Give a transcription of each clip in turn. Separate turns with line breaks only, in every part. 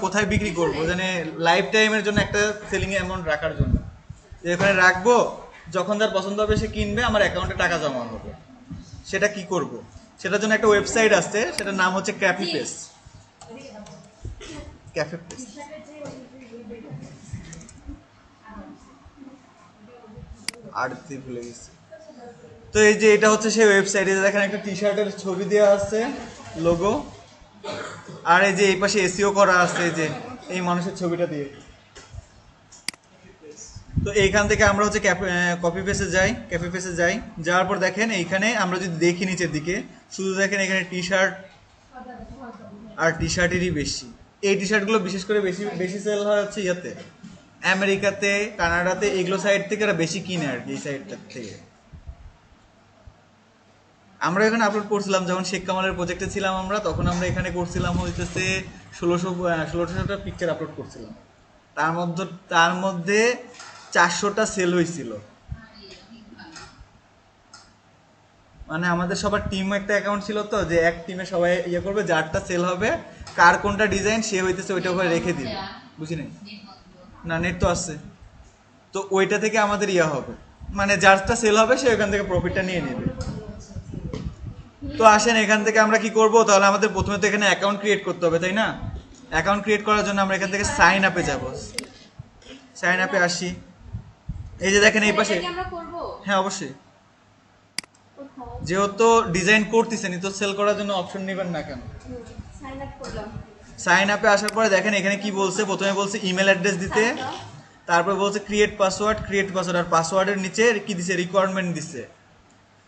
কোথায় বিক্রি করব, মানে লাইফ টাইমের জন্য একটা সেলিং অ্যামাউন্ট রাখার জন্য, যে এখানে রাখবো, যখন যার পছন্দ হবে সে কিনবে, আমার অ্যাকাউন্টে টাকা জমা হবে। সেটা কি করব, সেটার জন্য একটা ওয়েবসাইট আছে, সেটার নাম হচ্ছে ক্যাফি পেস। ক্যাফে পেস আর ভুলে গেছি। তো এই যে এটা হচ্ছে সেই ওয়েবসাইটে, দেখেন একটা টি শার্টের ছবি দেওয়া আছে, লোগো, আর এই যে এই পাশে এসিও করা আছে, যে এই মানুষের ছবিটা দিয়ে। তো এইখান থেকে আমরা হচ্ছে কপি পেসে যাই, ক্যাফে পেসে যাই, যাওয়ার পর দেখেন এইখানে আমরা যদি দেখি নিচের দিকে, শুধু দেখেন এখানে টি শার্ট আর টি শার্টেরই বেশি। এই টি শার্টগুলো বিশেষ করে বেশি বেশি সেল হয় হচ্ছে ইয়াতে, আমেরিকাতে, কানাডাতে, এগুলো সাইড থেকে এরা বেশি কিনে আর কি, এই সাইডটার থেকে। আমরা এখানে আপলোড করছিলাম যখন শেখ কামালের প্রজেক্টে ছিলাম আমরা, তখন আমরা এখানে করছিলাম হইতেছে 1600টা পিকচার আপলোড করছিলাম। তার মধ্যে 400টা সেল হয়েছিল। মানে আমাদের সবার টিম একটা অ্যাকাউন্ট ছিল, তো যে এক টিমে সবাই ইয়ে করবে, যারটা সেল হবে, কার কোনটা ডিজাইন সে হইতেছে ওইটা করে রেখে দিবে, বুঝি নাই? না, নেট তো আছে, তো ওইটা থেকে আমাদের ইয়ে হবে, মানে যারটা সেল হবে সে ওইখান থেকে প্রফিটটা নিয়ে নেবে। তো আসেন এখান থেকে আমরা কি করব, তাহলে আমাদের প্রথমে তো এখানে অ্যাকাউন্ট ক্রিয়েট করতে হবে, তাই না? অ্যাকাউন্ট ক্রিয়েট করার জন্য আমরা এখান থেকে সাইন আপে যাব। সাইন আপে আসি, এই যে দেখেন এই পাশে। হ্যাঁ অবশ্যই, যেহেতু ডিজাইন করতেছেন তো সেল করার জন্য অপশন নেবেন না কেন? সাইন আপে আসার পরে দেখেন এখানে কি বলছে, প্রথমে বলছে ইমেল অ্যাড্রেস দিতে, তারপর বলছে ক্রিয়েট পাসওয়ার্ড, আর পাসওয়ার্ডের নিচে কি দিছে, রিকোয়ারমেন্ট দিছে।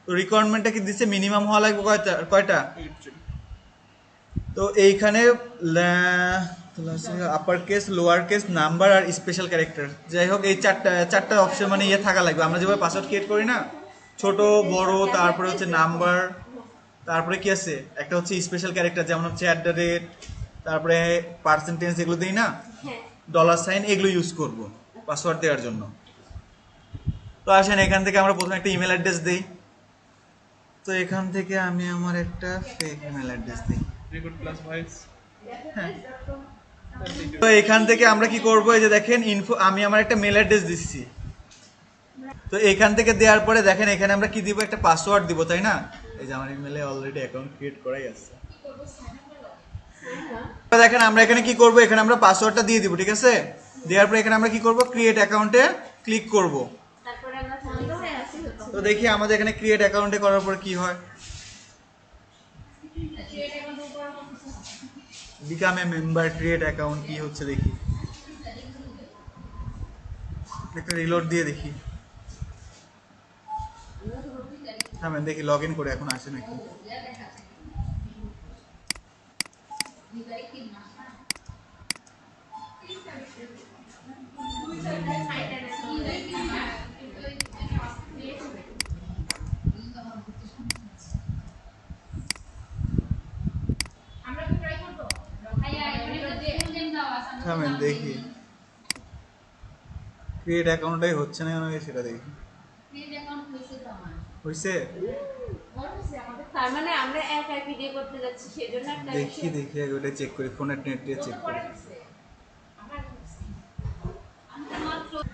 তো রিকোয়ারমেন্টটা কি দিচ্ছে, মিনিমাম হওয়া লাগবে কয়টা? তো এইখানে upper case, lower case, number আর স্পেশাল ক্যারেক্টার, যাই হোক এই চারটা অপশন মানে ইয়ে থাকা লাগবে। আমরা যেভাবে পাসওয়ার্ড ক্রিয়েট করি না, ছোট বড়, তারপরে হচ্ছে নাম্বার, তারপরে কি আছে একটা হচ্ছে স্পেশাল ক্যারেক্টার, যেমন হচ্ছে @, তারপরে পার্সেন্টেজ, এগুলো দিই না, $সাইন, এগুলো ইউজ করব পাসওয়ার্ড দেওয়ার জন্য। তো আসেন এখান থেকে আমরা প্রথমে একটা ইমেল অ্যাড্রেস দিই। তো এখান থেকে আমি আমার একটা ফেক ইমেল অ্যাড্রেস দিই। হ্যাঁ, তো এখান থেকে আমরা কি করব, এই যে দেখেন ইনফো, আমি আমার একটা মেল অ্যাড্রেস দিচ্ছি। তো এখান থেকে দেওয়ার পরে দেখেন এখানে আমরা কি দিব, একটা পাসওয়ার্ড দিব, তাই না? এই যে আমার ইমেলে অলরেডি অ্যাকাউন্ট ক্রিয়েট করাই আছে। দেখেন আমরা এখানে কি করব, এখানে আমরা পাসওয়ার্ডটা দিয়ে দিব, ঠিক আছে? দেওয়ার পরে এখানে আমরা কি করব, ক্রিয়েট অ্যাকাউন্টে ক্লিক করব। তো দেখি আমাদের এখানে ক্রিয়েট অ্যাকাউন্টে করার পর কি হয়। Become a member, create account কি হচ্ছে দেখি, একটা রিলোড দিয়ে দেখি। হ্যাঁ দেখি লগ ইন করে এখন আসে নাকি। থামেন দেখি, ক্রিয়েট অ্যাকাউন্টটাই হচ্ছে না কেন, সেটা দেখি। হইছে?
তার মানে আমরা এক আইপি দিয়ে করতে যাচ্ছি, সেজন্য একটা
দেখি আগে ওটা চেক করি, ফোনের নেট দিয়ে চেক করি।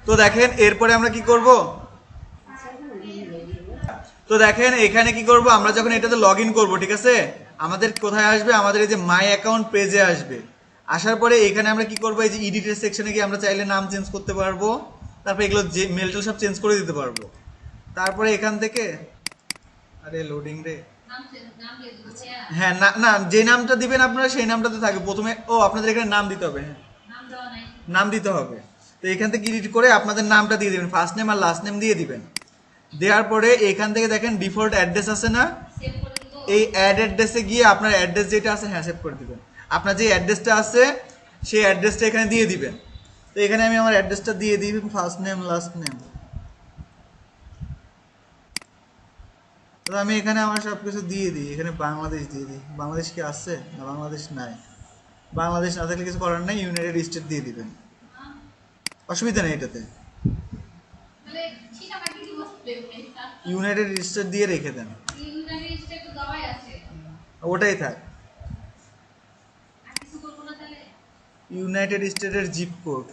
তো দেখেন এরপরে আমরা কি করব, তো দেখেন এখানে কি করব, আমরা যখন এটাতে লগ ইন করবো, ঠিক আছে, আমাদের কোথায় আসবে, আমাদের এই যে মাই অ্যাকাউন্ট পেজে আসবে। আসার পরে এখানে আমরা কি করবো, এই যে এডিটের সেকশনে গিয়ে আমরা চাইলে নাম চেঞ্জ করতে পারবো, তারপরে এগুলো যে মেলটেল সব চেঞ্জ করে দিতে পারবো। তারপরে এখান থেকে, আরে লোডিং রে, হ্যাঁ না না, যে নামটা দিবেন আপনারা সেই নামটাতে থাকবে প্রথমে। ও আপনাদের এখানে নাম দিতে হবে, হ্যাঁ নাম দিতে হবে। তো এখান থেকে এডিট করে আপনাদের নামটা দিয়ে দিবেন, ফার্স্ট নেম আর লাস্ট নেম দিয়ে দিবেন। দেওয়ার পরে এখান থেকে দেখেন ডিফল্ট অ্যাড্রেস আছে না, এই অ্যাড অ্যাড্রেসে গিয়ে আপনার অ্যাড্রেস যেটা আছে, হ্যাঁ সেভ করে দিবেন। আপনার যে অ্যাড্রেসটা আছে সেই অ্যাড্রেসটা এখানে দিয়ে দিবেন। তো এখানে আমি আমার অ্যাড্রেসটা দিয়ে দিই, ফার্স্ট নেম লাস্ট নেম। তো আমি এখানে আমার সব কিছু দিয়ে দিই, এখানে বাংলাদেশ দিয়ে দিই। বাংলাদেশ কি আছে না? বাংলাদেশ নাই। বাংলাদেশ না থাকলে কিছু করার নাই, ইউনাইটেড স্টেট দিয়ে দিবেন, অসুবিধা নেই এটাতে। ইউনাইটেড স্টেট দিয়ে রেখে দেন, ওটাই থাক। ইউনাইটেড স্টেটের জিপ কোড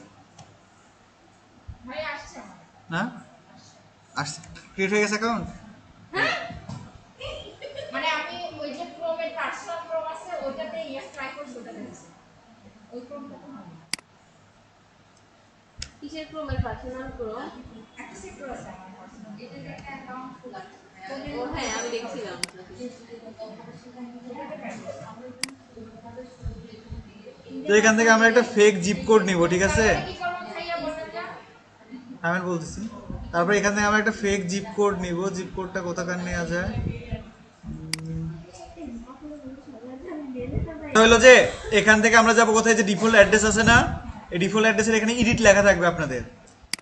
ভাই আসছে আমার।
না আসছে ক্রিয়েট হয়ে গেছে অ্যাকাউন্ট
মানে আমি ওই যে ক্রোমের পার্সোনাল ক্রোম আছে ওটাতে ইয়েস ট্রাই করছি ওটা দেখছি ওই ক্রোমটা তো হয় না।
কিসের ক্রোমের পার্সোনাল ক্রোম?
একটা সেক্টর আছে আমার পার্সোনাল এটাতে একটা অ্যাকাউন্ট খোলা আছে
ও হ্যাঁ আমি দেখছিলাম।
তো এখান থেকে আমরা একটা ফেক জিপ কোড নিব, ঠিক আছে?
কি করব ভাইয়া বলেন না
আমি বলতেছি। তারপর এখান থেকে আমরা একটা ফেক জিপ কোড নিব। জিপ কোডটা কোথাকার নেওয়া যায়? হলো যে এখান থেকে আমরা যাব কোথায়, যে ডিফল্ট অ্যাড্রেস আছে না, এই ডিফল্ট অ্যাড্রেসের এখানে এডিট লেখা থাকবে আপনাদের।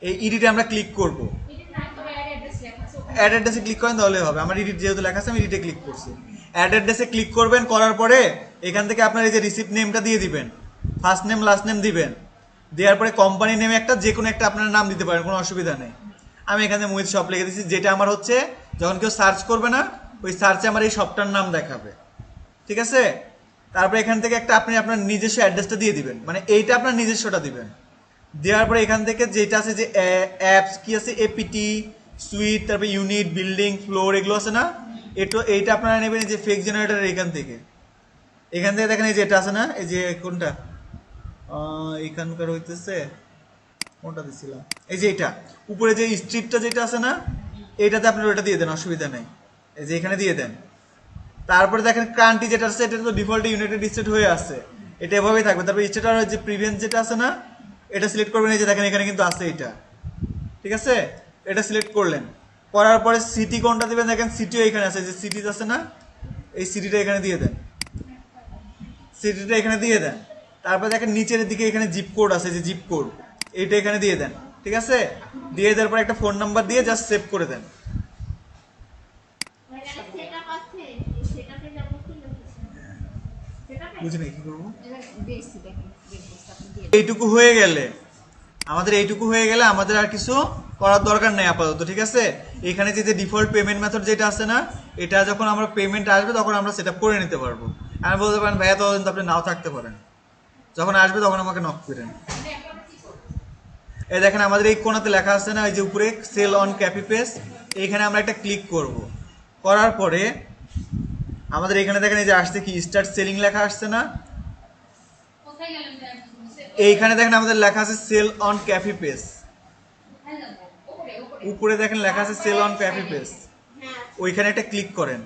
এই এডিটে আমরা ক্লিক করব।
এটা না তো অ্যাড অ্যাড্রেস লেখা আছে
অ্যাড অ্যাড্রেসে ক্লিক করেন তাহলে হবে। আমার এডিট যেহেতু লেখা আছে আমি এডিটে ক্লিক করছি। অ্যাড অ্যাড্রেসে ক্লিক করবেন, করার পরে এখান থেকে আপনার এই যে রিসিপ্ট নেমটা দিয়ে দিবেন, ফার্স্ট নেম লাস্ট নেম দিবেন। দেওয়ার পরে কোম্পানি নেমে একটা যে কোনো একটা আপনার নাম দিতে পারেন, কোনো অসুবিধা নেই। আমি এখানে মোহিত শপ লিখে দিচ্ছি, যেটা আমার হচ্ছে যখন কেউ সার্চ করবে না ওই সার্চে আমার এই শপটার নাম দেখাবে, ঠিক আছে? তারপরে এখান থেকে একটা আপনি আপনার নিজস্ব অ্যাড্রেসটা দিয়ে দিবেন, মানে এইটা আপনার নিজস্বটা দিবেন। দেওয়ার পরে এখান থেকে যেটা আছে যে অ্যাপস কি আছে, এপিটি সুইট, তারপরে ইউনিট, বিল্ডিং, ফ্লোর, এগুলো আছে না, এইটা আপনারা নেবেন এই যে ফেক জেনারেটর এখান থেকে। এখান থেকে দেখেন এই যে এটা আছে না, এই যে কোনটা এখানকার হইতেছে, কোনটা দিছিলাম, এই যে এটা উপরে যে স্ট্রিটটা যেটা আছে না, এইটাতে আপনারা ওটা দিয়ে দেন, অসুবিধা নেই। এই যে এখানে দিয়ে দেন। তারপরে দেখেন কান্ট্রি যেটা আছে এটা তো ডিফল্টে ইউনাইটেড স্টেট হয়ে আছে, এটা এভাবেই থাকবে। তারপর স্টেট আর যে প্রিভিয়াস যেটা আছে না, এটা সিলেক্ট করবেন। এই যে দেখেন এখানে কিন্তু আছে এটা, ঠিক আছে? এটা সিলেক্ট করলেন, করার পরে সিটি কোনটা দিবেন, দেখেন সিটিও এখানে আছে, যে সিটিজ আছে না, এই সিটিটা এখানে দিয়ে দেন, সিটিটা এখানে দিয়ে দেন। তারপরে দেখেন নিচের দিকে এখানে জিপ কোড আছে, যে জিপ কোড এইটা এখানে দিয়ে দেন, ঠিক আছে? দিয়ে দেওয়ার পরে একটা ফোন নাম্বার দিয়ে জাস্ট সেভ করে দেন।
সেটআপ আছে, সেটআপে যাব কি সেটআপে
বুঝিনি কি করবো।
দেখছি দেখি দেখছি আপনি দিয়ে
এইটুকু হয়ে গেলে আমাদের আর কিছু করার দরকার নেই আপাতত, ঠিক আছে? এখানে যে ডিফল্ট পেমেন্ট মেথড যেটা আছে না, এটা যখন আমরা পেমেন্ট আসবে তখন আমরা সেটা করে নিতে পারবো। আমি বলতে পারেন ভাইয়া ততদিন তো আপনি নাও থাকতে পারেন, যখন আসবে তখন আমাকে নক করেন। এই দেখেন আমাদের এই কোণাতে লেখা আছে না, এই যে উপরে সেল অন ক্যাপিপেস, এইখানে আমরা একটা ক্লিক করব। করার পরে আমাদের এখানে দেখেন এই যে আসছে কি স্টার্ট সেলিং লেখা আসছে না,
কোথায় গেলেন
এইখানে দেখেন আমাদের লেখা আছে সেল অন ক্যাপিপেস।
উপরে উপরে
উপরে দেখেন লেখা আছে সেল অন ক্যাপিপেস,
হ্যাঁ
ওইখানে একটা ক্লিক করেন।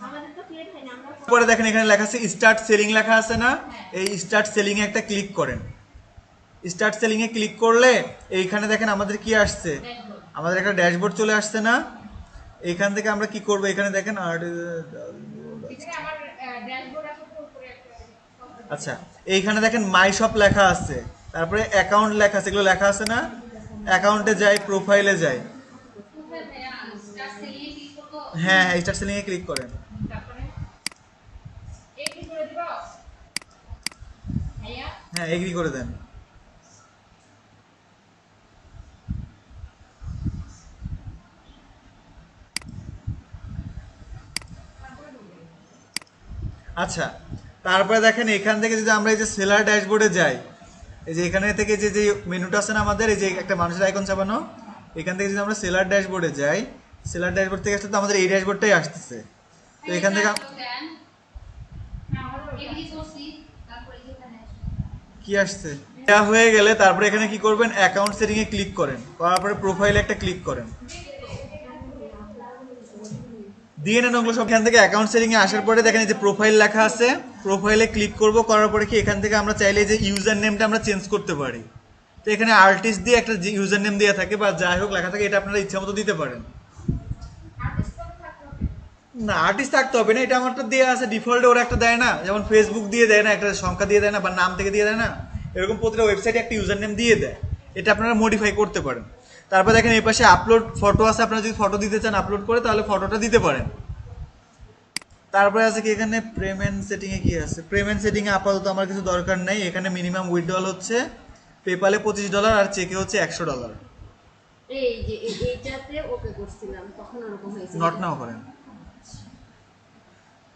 আমাদের তো ক্লিয়ার হয় না, আমরা
পরে দেখেন এখানে লেখা আছে স্টার্ট সেলিং লেখা আছে না, এই স্টার্ট সেলিং এ একটা ক্লিক করেন। স্টার্ট সেলিং এ ক্লিক করলে এইখানে দেখেন আমাদের কি আসছে, আমাদের একটা ড্যাশবোর্ড চলে আসছে না। এইখান থেকে আমরা কি করব, এখানে দেখেন
এখানে আমার ড্যাশবোর্ড আছে তো উপরে একটা
আচ্ছা, এইখানে দেখেন মাই শপ লেখা আছে, তারপরে অ্যাকাউন্ট লেখা আছে, এগুলো লেখা আছে না। অ্যাকাউন্টে যাই, প্রোফাইলে যাই,
কোথায় ভাইয়া স্টার সেলিয়ে ক্লিক করব
হ্যাঁ হ্যাঁ স্টার্ট সেলিং এ ক্লিক করেন।
তারপরে এগ্রি করে দিব ভাইয়া
হ্যাঁ এগ্রি করে দেন। আচ্ছা, তারপরে দেখেন এখান থেকে যদি আমরা এই যে সেলার ড্যাশবোর্ডে যাই, এই যে এখানে থেকে যে যে মেনুটা আছে না আমাদের, এই যে একটা মানুষের আইকন চাপানো, এখান থেকে যদি আমরা সেলার ড্যাশবোর্ডে যাই, সেলার ড্যাশবোর্ড থেকে আসলে তো আমাদের এই ড্যাশবোর্ডটাই আসতেছে। তো এখান থেকে
এগ্রি করছি তারপরে যেখানে
কি আসছে, এটা হয়ে গেলে তারপরে এখানে কি করবেন, অ্যাকাউন্ট সেটিং এ ক্লিক করেন, করার পরে প্রোফাইলে একটা ক্লিক করেন, দিয়ে নেন ওগুলো সব। এখান থেকে অ্যাকাউন্ট সেটিং এ আসার পরে দেখেন এই যে প্রোফাইল লেখা আছে, প্রোফাইলে ক্লিক করব, করার পরে কি এখান থেকে আমরা চাইলে যে ইউজার নেমটা আমরা চেঞ্জ করতে পারি। তো এখানে আর্টিস্ট দিয়ে একটা ইউজার নেম দেওয়া থাকে বা যাই হোক লেখা থাকে, এটা আপনারা ইচ্ছা মতো দিতে পারেন।
আর্টিস্ট কোন থাকতে হবে
না আর্টিস্ট থাকতে হবে না, এটা আমারটা দেওয়া আছে ডিফল্টে, ওরা একটা দেয় না, যেমন ফেসবুক দিয়ে দেয় না, একটা সংখ্যা দিয়ে দেয় না, বা নাম থেকে দিয়ে দেয় না, এরকম প্রতিটা ওয়েবসাইটে একটা ইউজার নেম দিয়ে দেয়, এটা আপনারা মডিফাই করতে পারেন। তারপর দেখেন এই পাশে আপলোড ফটো আছে, আপনারা যদি ফটো দিতে চান আপলোড করে তাহলে ফটোটা দিতে পারেন। তারপরে আছে কি এখানে পেমেন্ট সেটিং এ কি আছে, পেমেন্ট সেটিং এ আপাতত আমার কিছু দরকার নেই। এখানে মিনিমাম উইথড্রল হচ্ছে পেপালে $25 আর চেকে হচ্ছে $100।
এই যে এইটাতে ওকে করছিলাম তখন ওরকম হয়েছে।
নট নাও করেন,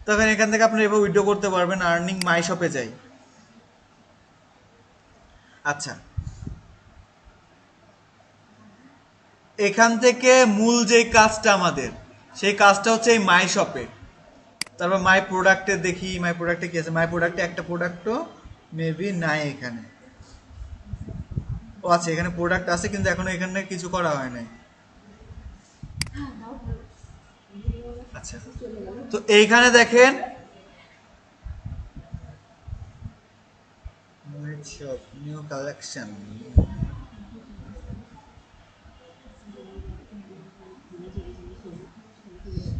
তখন এখান থেকে আপনি এভাবে উইথড্র করতে পারবেন। আর্নিং মাই শপে যাই, আচ্ছা, এখান থেকে মূল যে কাজটা আমাদের, সেই কাজটা হচ্ছে এই মাই শপে। তারপর মাই প্রোডাক্টে দেখি, মাই প্রোডাক্টে কি আছে। মাই প্রোডাক্টে একটা প্রোডাক্টও মেবি নাই এখানে। ও আচ্ছা, এখানে প্রোডাক্ট আছে কিন্তু এখনো এখানে কিছু করা হয় নাই। আচ্ছা, তো এইখানে দেখেন নিউ কালেকশন।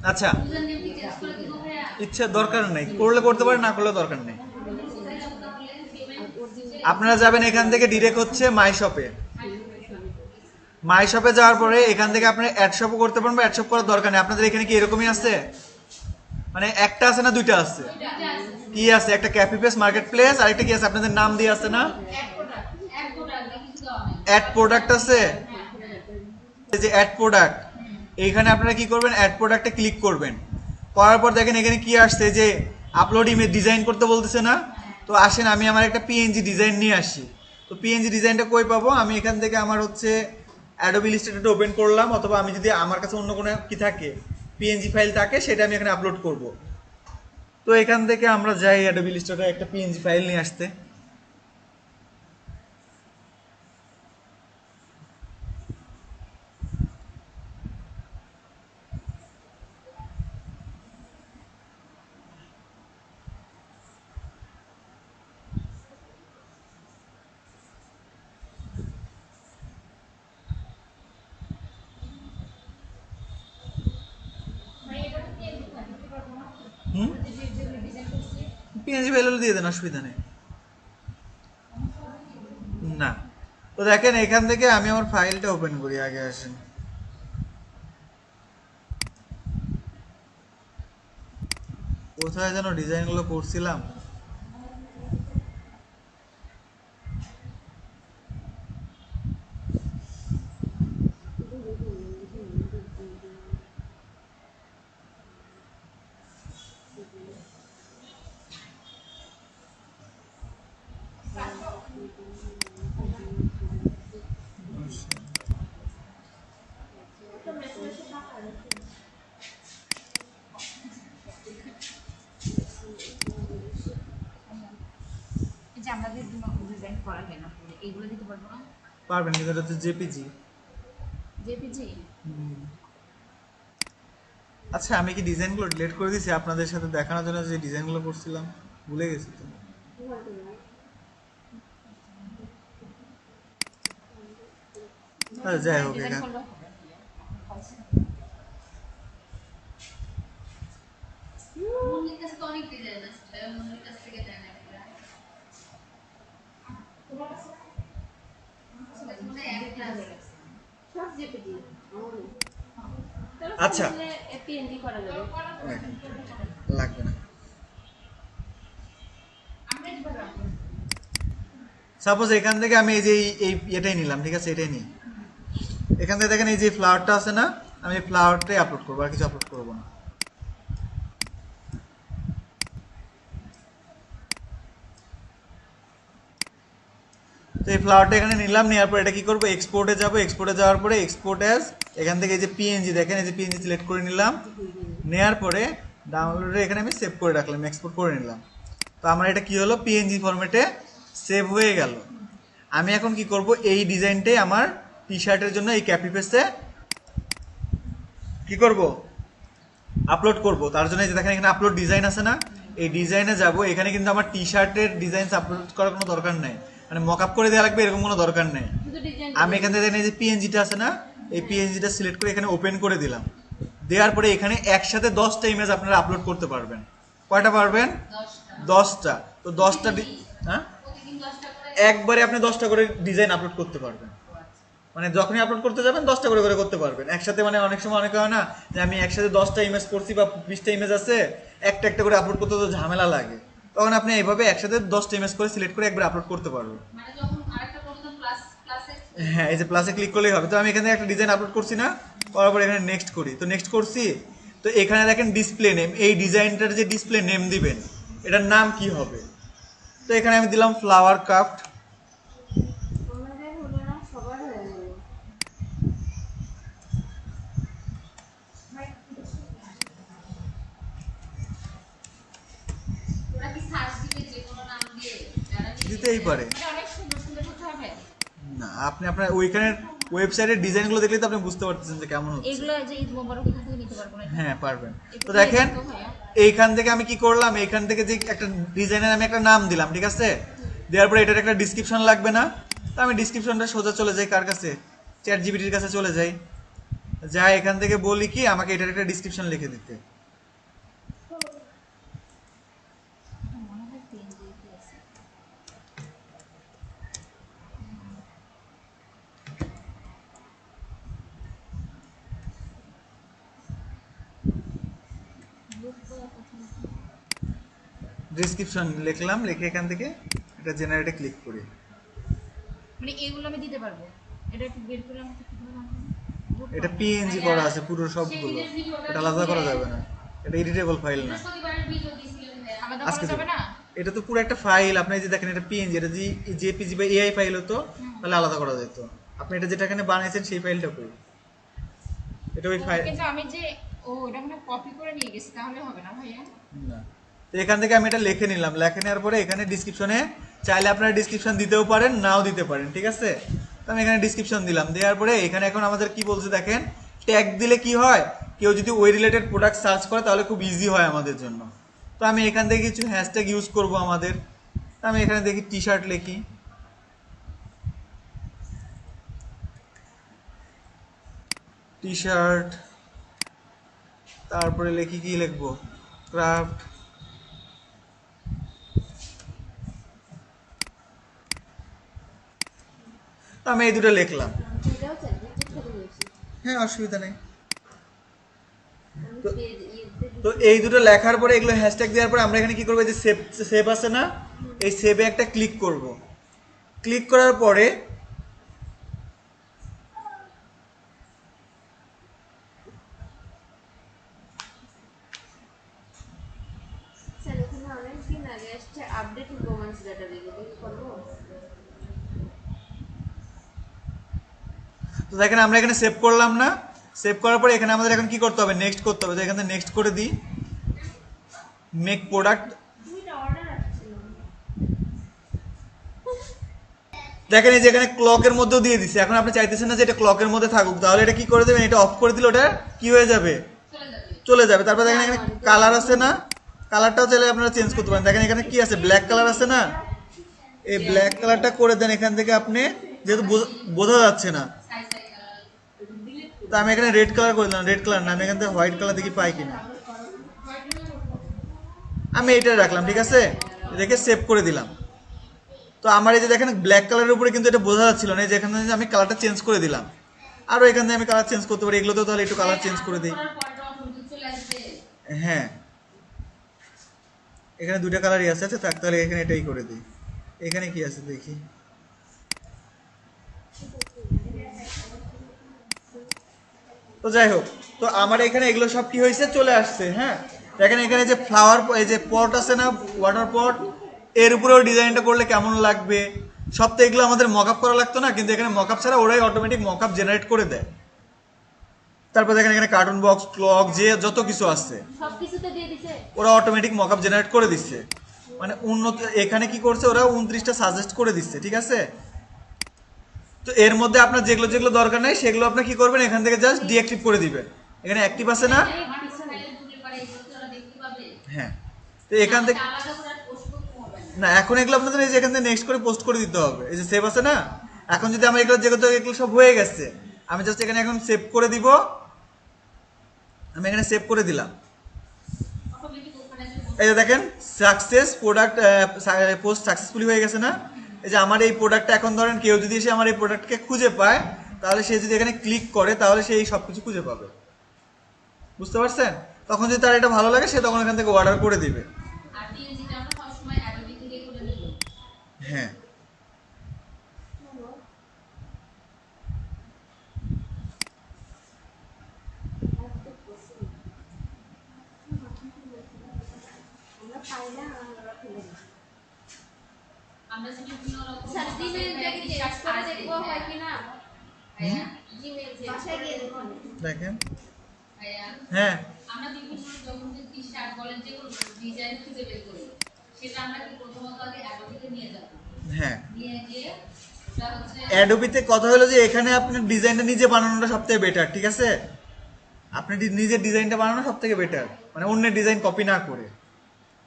আচ্ছা,
ইউজার নেম কি চেঞ্জ করে দিব ভাইয়া?
ইচ্ছা দরকার নেই, করলে করতে পারে, না করলে দরকার নেই।
কোথায় যাবো তাহলে পেমেন্ট?
আপনারা যাবেন এখান থেকে ডিরেক্ট হচ্ছে মাই শপে। মাই শপে যাওয়ার পরে এখান থেকে আপনি অ্যাড শপও করতে পারেন বা অ্যাড শপ করার দরকার নেই। আপনাদের এখানে কি এরকমই আছে? মানে একটা আছে না দুইটা আছে? কি আছে? একটা ক্যাপি পেস মার্কেট প্লেস, আর একটা কি আছে আপনাদের নাম দিয়ে আছে না?
এক প্রোডাক্ট কিছু দেওয়া নেই।
অ্যাড প্রোডাক্ট আছে। এই যে অ্যাড প্রোডাক্ট, এইখানে আপনারা কি করবেন, অ্যাড প্রোডাক্টে ক্লিক করবেন। করার পর দেখেন এখানে কি আসছে, যে আপলোড ইমেজ ডিজাইন করতে বলতেছে না? তো আসেন আমি আমার একটা পিএনজি ডিজাইন নিয়ে আসি। তো পিএনজি ডিজাইনটা কই পাবো? আমি এখান থেকে আমার হচ্ছে অ্যাডোবি ইলাস্ট্রেটরটা ওপেন করলাম, অথবা আমি যদি আমার কাছে অন্য কোনো কি থাকে, পিএনজি ফাইল থাকে, সেটা আমি এখানে আপলোড করব। তো এখান থেকে আমরা যাই অ্যাডোবি ইলাস্ট্রেটরে একটা পিএনজি ফাইল নিয়ে আসতে।
ভাই এটা তো দিয়ে দিতে পারবো না।
হুম,
যে ডিজাইন করছি
পিএনজি ফাইল দিয়ে দেন, অসুবিধা নেই। না, তো দেখেন এখান থেকে আমি আমার ফাইলটা ওপেন করি, আগে আসেন। কোথায় যেন ডিজাইনগুলো করছিলাম?
এই যে আমাদের ডিজাইন করা হয় না পুরো এইগুলো দিতে পারবো না।
পারবেন, কিন্তু এটা হচ্ছে জেপিজি।
জেপিজি
আচ্ছা, আমি কি ডিজাইনগুলো ডিলিট করে দিয়েছি আপনাদের সাথে দেখানোর জন্য, যে ডিজাইনগুলো করছিলাম? ভুলে গেছি তো। আচ্ছা, যাই হোক,
ডিজাইন
এখানে
করলো
মনির কাছে তো অনেক ডিজাইন আছে, মনির কাছ থেকে দেন একটা।
তোমার কাছে
মনে হয় একটা আছে।
সব জেপিজি
আচ্ছা,
এপিএনজি করা যাবে।
লাগবে না।
আমরা কিভাবে রাখবো?
সাপোজ এখান থেকে আমি এই যে এই এটাই নিলাম, ঠিক আছে, এটাই নিই। এখান থেকে দেখেন এই যে ফ্লাওয়ারটা আছে না, আমি এই ফ্লাওয়ারটাই আপলোড করবো, আর কিছু আপলোড করবো না। তো এই ফ্লাওয়ারটা এখানে নিলাম, নেওয়ার পর এটা কি করবো, এক্সপোর্টে যাবো। এক্সপোর্টে যাওয়ার পরে এক্সপোর্ট অ্যাজ, এখান থেকে এই যে পিএনজি দেখেন, এই যে পিএনজি সিলেক্ট করে নিলাম। নেওয়ার পরে ডাউনলোডে এখানে আমি সেভ করে রাখলাম, এক্সপোর্ট করে নিলাম। তো আমার এটা কি হলো, পিএনজি ফরম্যাটে সেভ হয়ে গেল। আমি এখন কি করব, এই ডিজাইনটাই আমার টি শার্টের জন্য এই ক্যাপি পেজে কি করব, আপলোড করব। তার জন্য এই যে দেখেন এখানে আপলোড ডিজাইন আছে না, এই ডিজাইনে যাব। এখানে কিন্তু আমার টি শার্টের ডিজাইন আপলোড করার কোনো দরকার নেই, মানে মকআপ করে দেওয়া লাগবে এরকম কোনো দরকার নেই।
শুধু ডিজাইন
আমি এখান থেকে দেখেন এই যে পিএনজিটা আছে না, এই পিএনজিটা সিলেক্ট করে এখানে ওপেন করে দিলাম। দেওয়ার পরে এখানে একসাথে 10টা ইমেজ আপনারা আপলোড করতে পারবেন। কয়টা পারবেন? 10টা। তো 10টা, হ্যাঁ,
প্রতিদিন 10টা করে
একবারে আপনি 10টা করে ডিজাইন আপলোড করতে পারবেন। মানে যখনই আপলোড করতে যাবেন 10টা করে করে করতে পারবেন একসাথে। মানে অনেক সময় অনেকে হয় না যে আমি একসাথে 10টা ইমেজ করছি বা 20টা ইমেজ আছে, একটা একটা করে আপলোড করতে তো ঝামেলা লাগে। তখন আপনি এইভাবে একসাথে 10টা ইমেজ করে সিলেক্ট করে একবার আপলোড করতে পারবেন।
মানে যখন আরেকটা করতাম ক্লাসে
হ্যাঁ, এই যে প্লাসে ক্লিক করলেই হবে। তো আমি এখানে একটা ডিজাইন আপলোড করছি না, করার পর এখানে নেক্সট করি। তো নেক্সট করছি, তো এখানে দেখেন ডিসপ্লে নেম, এই ডিজাইনটার যে ডিসপ্লে নেম দিবেন, এটার নাম কি হবে? তো এখানে আমি দিলাম ফ্লাওয়ার ক্রাফট। দিতেই পারে।
এটা অনেক সুন্দর সুন্দর হতে হবে।
না আপনি আপনার ওইখানের ওয়েবসাইটের ডিজাইনগুলো দেখলেই তো আপনি বুঝতে পারতেছেন যে কেমন হচ্ছে।
এগুলো যে ঈদ মোবারক এখান থেকে নিতে পারবো না?
হ্যাঁ পারবেন।
একটু
তো দেখেন
দেখো ভাইয়া।
এইখান থেকে আমি কি করলাম, এইখান থেকে যে একটা ডিজাইনের আমি একটা নাম দিলাম, ঠিক আছে? দেওয়ার পরে এটার একটা ডিসক্রিপশন লাগবে না? তো আমি ডিসক্রিপশনটা সোজা চলে যাই কার কাছে, চ্যাট জিপিটির কাছে চলে যাই, যা এখান থেকে বলি কি আমাকে এটার একটা ডিসক্রিপশন লিখে দিতে।
মনে হয় PNG তে আছে।
ডিসক্রিপশন লিখলাম, লিখে এখান থেকে এটা জেনারেটে ক্লিক করি।
মানে এগুলো আমি দিতে পারবো? এটা একটু বের করে আমাকে কিভাবে বানাবো?
এটা পিএনজি করা আছে পুরো সবগুলো, এটা আলাদা করা যাবে না, এটা এডিটেবল ফাইল না।
বৃহস্পতিবারের ভিডিও দিছিলেন ভাইয়া।
আলাদা
আজকে
করা যাবে না?
এটা তো পুরো একটা ফাইল, আপনি যে দেখেন এটা পিএনজি, এটা যদি জেপিজি বা এআই ফাইল হতো তাহলে আলাদা করা যেত। আপনি এটা যেটা এখানে বানাইছেন সেই ফাইলটা কই, এটা ওই ফাইল
কিন্তু আমি যে এটা মানে কপি করে নিয়ে গেছি, তাহলে হবে না ভাইয়া?
না। তো এখান থেকে আমি এটা লিখে নিলাম, লিখে নেওয়ার পরে এখানে ডিসক্রিপশনে চাইলে আপনারা ডিসক্রিপশন দিতেও পারেন, নাও দিতে পারেন, ঠিক আছে? তো আমি এখানে ডিসক্রিপশন দিলাম, দেওয়ার পরে এখানে এখন আমাদের কি বলছে দেখেন, ট্যাগ দিলে কি হয়, কেউ যদি ওই রিলেটেড প্রোডাক্ট সার্চ করে তাহলে খুব ইজি হয় আমাদের জন্য। তো আমি এখান থেকে কিছু হ্যাশট্যাগ ইউজ করব আমাদের। তো আমি এখানে দেখি টি শার্ট লিখি, টি শার্ট, তারপরে লিখি কি লিখবো, ক্রাফট, তো আমি এই দুটো লিখলাম।
এটাও চাইবে, চেষ্টা করে নিয়েছি।
হ্যাঁ অসুবিধা নেই।
আমি
তো-
ইয়েতে
তো এই দুটো লেখার পরে এগুলো হ্যাশট্যাগ দেওয়ার পরে আমরা এখানে কি করবো, এই যে সেভ সেভ আছে না, এই সেভে একটা ক্লিক করব। ক্লিক করার পরে
স্যার এখানে অনেকদিন আগে আসছে আপডেট রোমান্স ডাটা দেখে দেখি করবো।
তো দেখেন আমরা এখানে সেভ করলাম না, সেভ করার পরে এখানে আমাদের এখন কি করতে হবে, নেক্সট করতে হবে। তো এখানে নেক্সট করে দিই, মেক প্রোডাক্ট।
দুইটা অর্ডার আসছিল।
দেখেন এই যে এখানে ক্লকের মধ্যেও দিয়ে দিচ্ছে। এখন আপনি চাইতেছেন না যে এটা ক্লকের মধ্যে থাকুক, তাহলে এটা কি করে দেবেন, এটা অফ করে দিলে ওটা কি হয়ে যাবে, চলে যাবে। তারপর দেখেন এখানে কালার আছে না, কালারটাও চাইলে আপনারা চেঞ্জ করতে পারেন। দেখেন এখানে কি আছে, ব্ল্যাক কালার আছে না, এই ব্ল্যাক কালারটা করে দেন এখান থেকে আপনি, যেহেতু বোঝা যাচ্ছে না। তো আমি এখানে রেড কালার করে দিলাম, রেড কালার না, আমি এখান থেকে হোয়াইট কালার দেখি পাই কিনা। আমি এইটা রাখলাম, ঠিক আছে, রেখে সেভ করে দিলাম। তো আমার এই যে দেখেন ব্ল্যাক কালারের উপরে কিন্তু এটা বোঝা যাচ্ছিল না, এই যে এখানে আমি কালারটা চেঞ্জ করে দিলাম। আরও এখান থেকে আমি কালার চেঞ্জ করতে পারি, এগুলোতেও তাহলে একটু কালার চেঞ্জ করে দিই।
করার পরে অটোমেটিক চলে আসবে।
হ্যাঁ এখানে দুইটা কালারই আছে, আচ্ছা থাক তাহলে এখানে এটাই করে দিই। এখানে কি আছে দেখি, তো যাই হোক, তো আমার এখানে এগুলো সব কি হয়েছে, চলে আসছে। হ্যাঁ দেখেন এখানে যে ফ্লাওয়ার, এই যে পট আছে না, ওয়াটার পট, এর উপরেও ডিজাইনটা করলে কেমন লাগবে, সব তো এগুলো আমাদের মকআপ করা লাগতো না, কিন্তু এখানে মকআপ ছাড়া ওরাই অটোমেটিক মকআপ জেনারেট করে দেয়। তারপর দেখেন এখানে কার্টুন বক্স, ক্লক, যে যত কিছু আছে
সবকিছুতে দিয়ে দিছে।
ওরা অটোমেটিক মকআপ জেনারেট করে দিচ্ছে। মানে উন্নত এখানে কি করছে, ওরা 29টা সাজেস্ট করে দিচ্ছে, ঠিক আছে? তো এর মধ্যে আপনার যেগুলো যেগুলো দরকার নাই সেগুলো আপনি কি করবেন, এখান থেকে জাস্ট ডিঅ্যাক্টিভ করে দিবেন। এখানে অ্যাক্টিভ আছে না,
আমার ফাইলে ঢুকে পারে এগুলো তো ওরা দেখতে পাবে।
হ্যাঁ। তো এখান থেকে
আলাদা করে আর পোস্ট করতে হবে না।
না, এখন এগুলো আপনাদের এই যে এখান থেকে নেক্সট করে পোস্ট করে দিতে হবে, এই যে সেভ আছে না। এখন যদি আমার এগুলো যেগুলো এগুলো সব হয়ে গেছে, আমি জাস্ট এখানে এখন সেভ করে দিব। আমি এখানে সেভ করে দিলাম,
অটোমেটিক ওখানে
এই যে দেখেন সাকসেস প্রোডাক্ট, পোস্ট সাকসেসফুলি হয়ে গেছে না। এই যে আমার এই প্রোডাক্টটা এখন ধরেন কেউ যদি এসে আমার এই প্রোডাক্টকে খুঁজে পায়, তাহলে সে যদি এখানে ক্লিক করে তাহলে সে এই সব কিছু খুঁজে পাবে, বুঝতে পারছেন? তখন যদি তার এটা ভালো লাগে সে তখন এখান থেকে অর্ডার করে দিবে।
আর টিএনজিটা আমরা সবসময় অ্যাডোবি থেকে করে নেব।
হ্যাঁ
আমরা পাই না, আমরা ফেলে দিই।
আমরা যে বিভিন্ন রকম
স্যার জিমেইলটা কি চেঞ্জ করে দেখবো হয় কিনা? জিমেইল বাসায় গিয়ে দেখবো।
দেখেন,
ভাইয়া,
হ্যাঁ
আমরা বিভিন্ন যখন যে টি-শার্ট বলেন যে কোনো ডিজাইন খুঁজে বের করি, সেটা আমরা কি প্রথমত আগে অ্যাডোবিতে নিয়ে যাব।
হ্যাঁ,
নিয়ে গিয়ে ওটা হচ্ছে
অ্যাডোবিতে কথা হলো যে এখানে আপনার ডিজাইনটা নিজে বানানোটা সবথেকে বেটার, ঠিক আছে? আপনি নিজের ডিজাইনটা বানানো সবথেকে বেটার, মানে অন্যের ডিজাইন কপি না করে।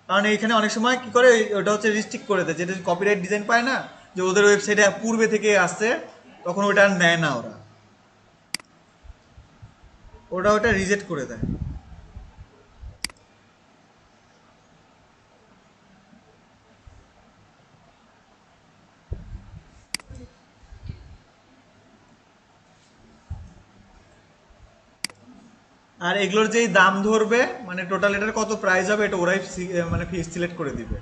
কারণ এইখানে অনেক সময় কি করে ওটা হচ্ছে রিস্ট্রিক্ট করে দেয়, যেটা কপিরাইট ডিজাইন পায় না, যে ওদের ওয়েবসাইটে পূর্বে থেকে আসছে, তখন ওটা আর নেয় না ওরা, ওটা রিজেক্ট করে দেয়। আর এগুলোর যেই দাম ধরবে, মানে টোটাল এটার কত প্রাইস হবে, এটা ওরাই মানে সিলেক্ট করে দিবে।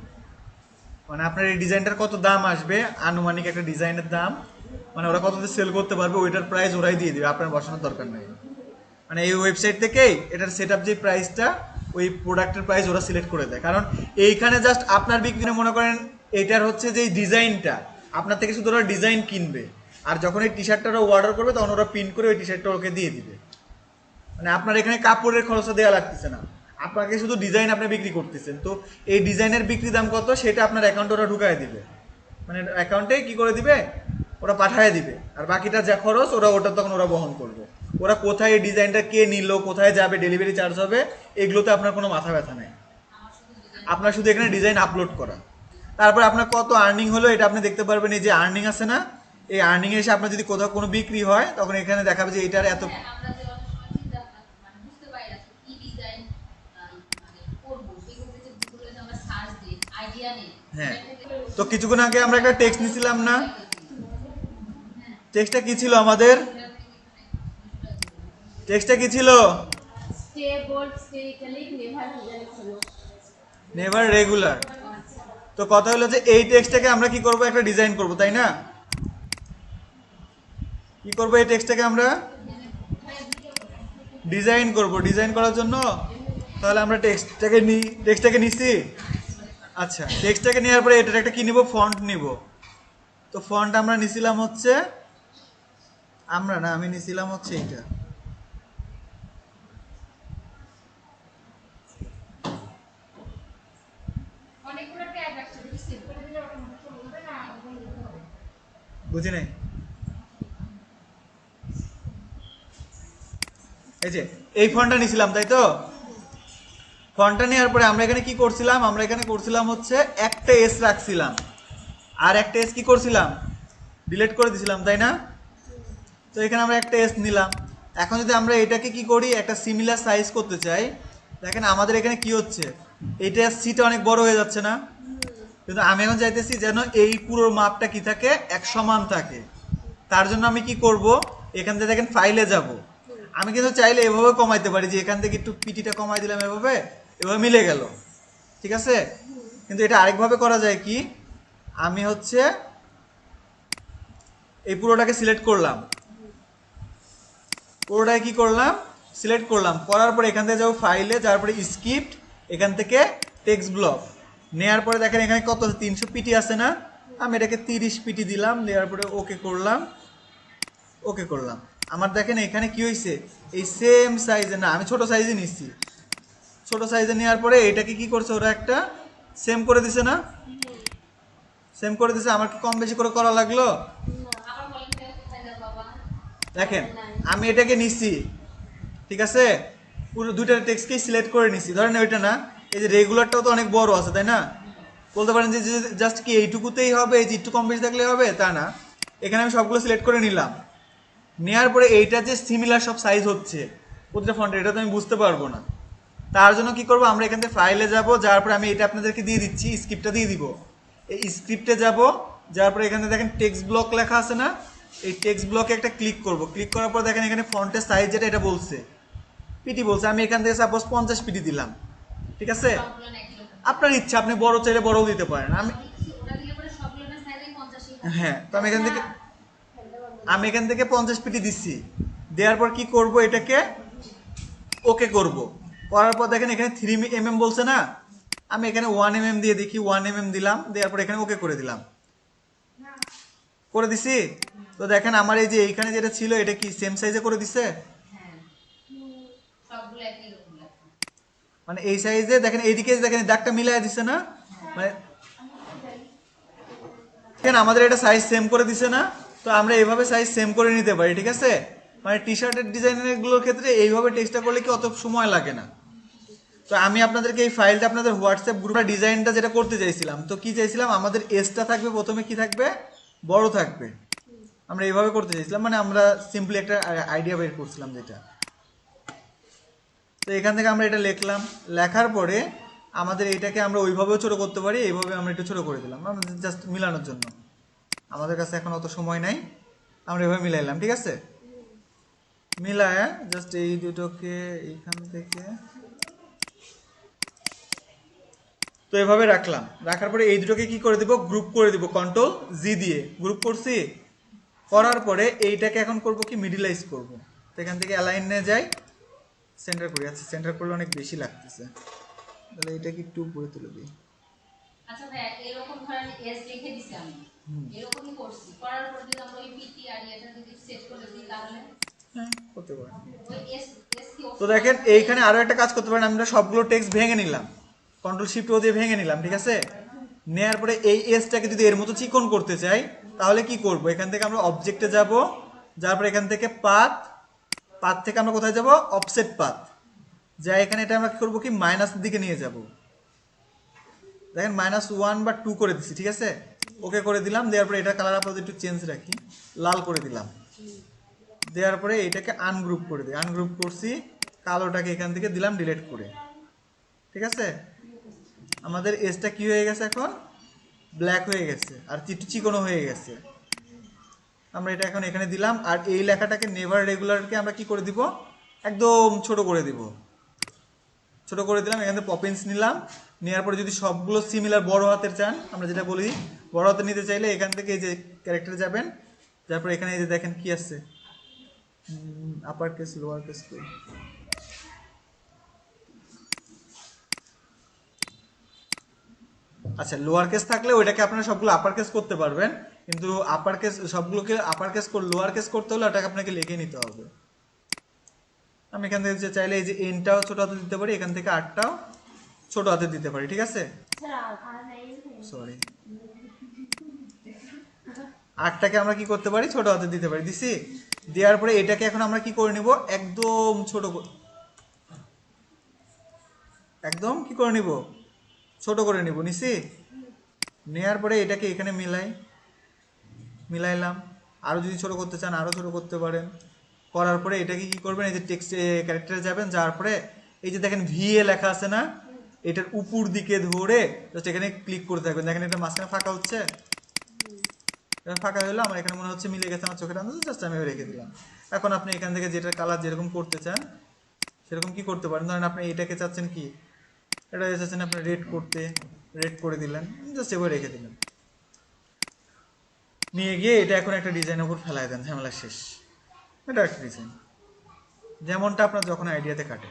মানে আপনার এই ডিজাইনটার কত দাম আসবে, আনুমানিক একটা ডিজাইনের দাম, মানে ওরা কততে সেল করতে পারবে ওইটার প্রাইস ওরাই দিয়ে দিবে, আপনার বসানোর দরকার নেই। মানে এই ওয়েবসাইট থেকেই এটার সেট আপ যে প্রাইসটা, ওই প্রোডাক্টের প্রাইস ওরা সিলেক্ট করে দেয়। কারণ এইখানে জাস্ট আপনার বিক্রি, মনে করেন এটার হচ্ছে যে ডিজাইনটা আপনার থেকে শুধু ওরা ডিজাইন কিনবে, আর যখন এই টি শার্টটা ওরা অর্ডার করবে তখন ওরা প্রিন্ট করে ওই টি শার্টটা ওকে দিয়ে দিবে। মানে আপনার এখানে কাপড়ের খরচা দেওয়া লাগতেছে না, আপনাকে শুধু ডিজাইন আপনি বিক্রি করতেছেন। তো এই ডিজাইনের বিক্রি দাম কত সেটা আপনার অ্যাকাউন্টে ওরা ঢুকায় দিবে, মানে অ্যাকাউন্টে কি করে দিবে, ওরা পাঠায় দিবে। আর বাকিটা যা খরচ ওটা তখন ওরা বহন করবে। ওরা কোথায় এই ডিজাইনটা কে নিল, কোথায় যাবে, ডেলিভারি চার্জ হবে, এগুলোতে আপনার কোনো মাথা ব্যথা নেই। আপনার শুধু এখানে ডিজাইন আপলোড করা, তারপর আপনার কত আর্নিং হলো এটা আপনি দেখতে পারবেন। এই যে আর্নিং আছে না, এই আর্নিং এসে আপনার যদি কোথাও কোনো বিক্রি হয় তখন এখানে দেখাবে যে এটার এত।
আমরা যে অনেক সময় চিন্তা মানে বুঝতে পারি না কি ডিজাইন মানে করবো, সেক্ষেত্রে যে গুগলে যে আমরা সার্চ দিই, আইডিয়া নেই।
হ্যাঁ, তো কিছুক্ষণ আগে আমরা একটা টেক্সট নিছিলাম না, টেক্সটটা কি ছিল আমাদের? টেক্সটটা কি ছিল?
Stay bold, stay italic, never ছিল।
Never regular. তো কথা হলো যে এই টেক্সটটাকে আমরা কি করব, একটা ডিজাইন করব, তাই না? কি করব, এই টেক্সটটাকে আমরা ডিজাইন করব। ডিজাইন করার জন্য তাহলে আমরা টেক্সটটাকে নিছি। আচ্ছা, টেক্সটটাকে নেওয়ার পরে এটার একটা কি নিব, ফন্ট নিব। তো ফন্ট আমরা নিছিলাম হচ্ছে, আমি নিছিলাম হচ্ছে এইটা।
অনেকগুলো ট্যাগ আসছে, যদি সেভ করে দিলে অটোমেটিক হবে না, ওগুলো লিখতে হবে।
বুঝি নাই। এই যে এই ফন্টটা নিছিলাম, তাই তো? ফন্টটা নেওয়ার পরে আমরা এখানে কি করছিলাম, আমরা এখানে করছিলাম হচ্ছে একটা এস রাখছিলাম, আর একটা এস কি করছিলাম, ডিলিট করে দিছিলাম, তাই না? তো এখানে আমরা একটা এস নিলাম। এখন যদি আমরা এটাকে কি করি, একটা সিমিলার সাইজ করতে চাই, দেখেন আমাদের এখানে কি হচ্ছে, এইটা সিটা অনেক বড় হয়ে যাচ্ছে না? কিন্তু আমি এখন চাইতেছি যেন এই পুরো মাপটা কি থাকে, এক সমান থাকে। তার জন্য আমি কি করব, এখান থেকে দেখেন ফাইলে যাব। আমি কিন্তু চাইলে এভাবে কমাইতে পারি, যে এখান থেকে একটু পিটিটা কমাই দিলাম, এভাবে মিলে গেল, ঠিক আছে? কিন্তু এটা আরেকভাবে করা যায় কি, আমি হচ্ছে এই পুরোটাকে সিলেক্ট করলাম, পুরোটাকে কি করলাম, সিলেক্ট করলাম, করার পরে এখান থেকে যাবো ফাইলে, যাওয়ার পরে স্ক্রিপ্ট, এখান থেকে টেক্সট ব্লক নেওয়ার পরে দেখেন এখানে কত 300 পিটি আছে না, আমি এটাকে 30 পিটি দিলাম, দেওয়ার পরে ওকে করলাম, ওকে করলাম। আমার দেখেন এখানে কি হয়েছে, এই সেম সাইজে না, আমি ছোট সাইজে নিচ্ছি, ছোট সাইজে নেওয়ার পরে এটাকে কি করছে, ওরা একটা সেম করে দিছে না, সেম করে দিছে। আমার কি কম বেশি করে করা লাগলো?
আবার বলেন ট্যাগ কোথায় গেল বাবা?
দেখেন আমি এটাকে নিচ্ছি, ঠিক আছে, পুরো দুইটা টেক্সটকেই সিলেক্ট করে নিচ্ছি। ধরেন ওইটা না, এই যে রেগুলারটাও তো অনেক বড় আছে, তাই না? বলতে পারেন যে জাস্ট কি এইটুকুতেই হবে, এই যে একটু কম বেশি থাকলে হবে, তা না। এখানে আমি সবগুলো সিলেক্ট করে নিলাম, নেওয়ার পরে এইটা যে সিমিলার সব সাইজ হচ্ছে প্রতিটা ফন্টের, এটা তো আমি বুঝতে পারবো না। তার জন্য কি করব, আমরা এখান থেকে ফাইলে যাব, যাওয়ার পরে আমি এটা আপনাদেরকে দিয়ে দিচ্ছি, স্ক্রিপ্টটা দিয়ে দিব। এই স্ক্রিপ্টে যাব, যাওয়ার পরে এখানে দেখেন টেক্সট ব্লক লেখা আছে না, এই টেক্সট ব্লকে একটা ক্লিক করব। ক্লিক করার পর দেখেন এখানে ফন্টের সাইজ যেটা এটা বলছে পিটি বলছে, আমি এখান থেকে সাপোজ 50 পিটি দিলাম, ঠিক আছে?
সবগুলো না একই রকম।
আপনার ইচ্ছা, আপনি বড় চাইলে বড়ও দিতে পারেন।
ওটা দিলে পরে সবগুলো না সাইজে 50ই থাকে।
হ্যাঁ, তো আমি এখান থেকে 50 পিটি দিচ্ছি, দেওয়ার পর কি করব, এটাকে ওকে করব। করার পর দেখেন এখানে 3 mm বলছে না, আমি এখানে 1 mm দিয়ে দেখি, 1 mm দিলাম, দেওয়ার পর এখানে ওকে করে দিলাম, করে দিছি। তো দেখেন আমার এই যে এইখানে যেটা ছিল এটা কি সেম সাইজে করে দিছে,
হ্যাঁ, সবগুলো একই রকম লাগছে।
মানে এই সাইজে দেখেন, এইদিকে দেখেন দাগটা মিলাই দিছে না, মানে দেখেন আমাদের এটা সাইজ সেম করে দিছে না, তো আমরা এইভাবে সাইজ সেম করে নিতে পারি, ঠিক আছে। মানে টি শার্টের ডিজাইনের গুলোর ক্ষেত্রে এইভাবে টেক্সটটা করলে কি অত সময় লাগে না। তো আমি আপনাদেরকে এই ফাইলটা আপনাদের হোয়াটসঅ্যাপ গ্রুপে ডিজাইনটা যেটা করতে চাইছিলাম, তো কি চাইছিলাম, আমাদের এসটা থাকবে প্রথমে কি থাকবে, বড় থাকবে। আমরা এইভাবে করতে চাইছিলাম, মানে আমরা সিম্পলি একটা আইডিয়া বের করছিলাম যেটা। তো এখান থেকে আমরা এটা লিখলাম, লেখার পরে আমাদের এইটাকে আমরা ওইভাবেও ছোট করতে পারি, এইভাবে আমরা একটু ছোট করে দিলাম জাস্ট মিলানোর জন্য। আমাদের কাছে এখন অত সময় নাই, আমরা এভাবে মিলাইলাম, ঠিক আছে। মিলায় জাস্ট এই দুটোকে এইখান থেকে তো এভাবে রাখলাম। রাখার পরে এই দুটোকে কি করে দিব, গ্রুপ করে দিব কন্ট্রোল জি দিয়ে। গ্রুপ করছি, করার পরে এইটাকে এখন করব কি, মিডিলাইজ করব। তো এখান থেকে অ্যালাইনে যাই, সেন্টার করি। আচ্ছা সেন্টার করলে অনেক বেশি লাগতেছে, তাহলে এটাকে একটু উপরে তুলে দিই।
আচ্ছা ভাইয়া, এরকম ধরেন এস রেখে দিছি আমি, এরকমই করছি, করার পর যদি আমরা ওই পিটি আর এটা যদি সেট করে দিই তাহলে
হ্যাঁ করতে পারেন।
ওই এস এস কি
তো দেখেন এইখানে আরো একটা কাজ করতে পারেন, আমরা সবগুলো টেক্সট ভেঙে নিলাম, কন্ট্রোল শিফট ও দিয়ে ভেঙে নিলাম, ঠিক আছে। নেয়ার পরে এই এসটাকে যদি এর মতো চিকন করতে চাই, তাহলে কি করব, এখান থেকে আমরা অবজেক্টে যাব, যার পরে এখান থেকে পাথ, পাথ থেকে আমরা কোথায় যাব, অফসেট পাথ, যা এখানে এটা আমরা কি করবো কি, মাইনাসের দিকে নিয়ে যাব। দেখেন -1 বা 2 করে দিচ্ছি, ঠিক আছে। ওকে করে দিলাম, দেওয়ার পরে এটা কালার আপাতত একটু চেঞ্জ রাখি, লাল করে দিলাম। দেওয়ার পরে এটাকে আনগ্রুপ করে দিই, আনগ্রুপ করছি, কালোটাকে এখান থেকে দিলাম ডিলিট করে, ঠিক আছে। আমাদের এসটা কি হয়ে গেছে, এখন ব্ল্যাক হয়ে গেছে আর একটু চিকনো হয়ে গেছে। আমরা এটা এখন এখানে দিলাম, আর এই লেখাটাকে নেভার রেগুলারকে আমরা কি করে দিব, একদম ছোট করে দিব। ছোট করে দিলাম, এখান থেকে পপিন্স নিলাম, নেওয়ার পরে যদি সবগুলো সিমিলার বড় হাতের চান, আমরা যেটা বলি বড় হাতে নিতে চাইলে এখান থেকে এই যে ক্যারেক্টারে যাবেন, তারপর এখানে এই যে দেখেন কি আছে, আপার কেস লোয়ার কেস। আচ্ছা লোয়ার কেস থাকলে ওইটাকে আপনারা সবগুলো আপার কেস করতে পারবেন, কিন্তু আপার কেস সবগুলোকে আপার কেস লোয়ার কেস করতে হলে ওটাকে আপনাকে লিখে নিতে হবে। আমি এখান থেকে যে চাইলে এই যে এনটাও ছোট হাতে দিতে পারি, এখান থেকে আরটাও ছোট হাতে দিতে পারি, ঠিক আছে। সরি, আরটাকে আমরা কি করতে পারি, ছোট হাতে দিতে পারি, দিছি। দেওয়ার পরে এটাকে এখন আমরা কি করে নিব, একদম ছোট, একদম কি করে নিব, ছোট করে নিব, নিছি। নেয়ার পরে এটাকে এখানে মিলাইলাম। আরো যদি ছোট করতে চান আরো ছোট করতে পারেন। করার পরে এটাকে কি করবেন, এই যে টেক্সট ক্যারেক্টারে যাবেন, যাওয়ার পরে এই যে দেখেন ভিএ লেখা আছে না, এটার উপর দিকে ধরে জাস্ট এখানে ক্লিক করে থাকবেন। দেখেন এটা মাঝখানে ফাঁকা হচ্ছে, এটা ফাঁকা হলো, আমার এখানে মনে হচ্ছে মিলে গেছে আমার চোখের আন্দাজে, জাস্ট আমি রেখে দিলাম। এখন আপনি এখান থেকে যেটার কালার যেরকম করতে চান সেরকম কি করতে পারেন। ধরেন আপনি এটাকে চাচ্ছেন কি, এটা চাচ্ছেন আপনি রেড করতে, রেড করে দিলেন, জাস্ট এবার রেখে দিলেন। নিয়ে গিয়ে এটা এখন একটা ডিজাইনের উপর ফেলায় দেন, ঝামেলা শেষ। এটা একটা ডিজাইন, যেমনটা আপনার যখন আইডিয়াতে কাটে।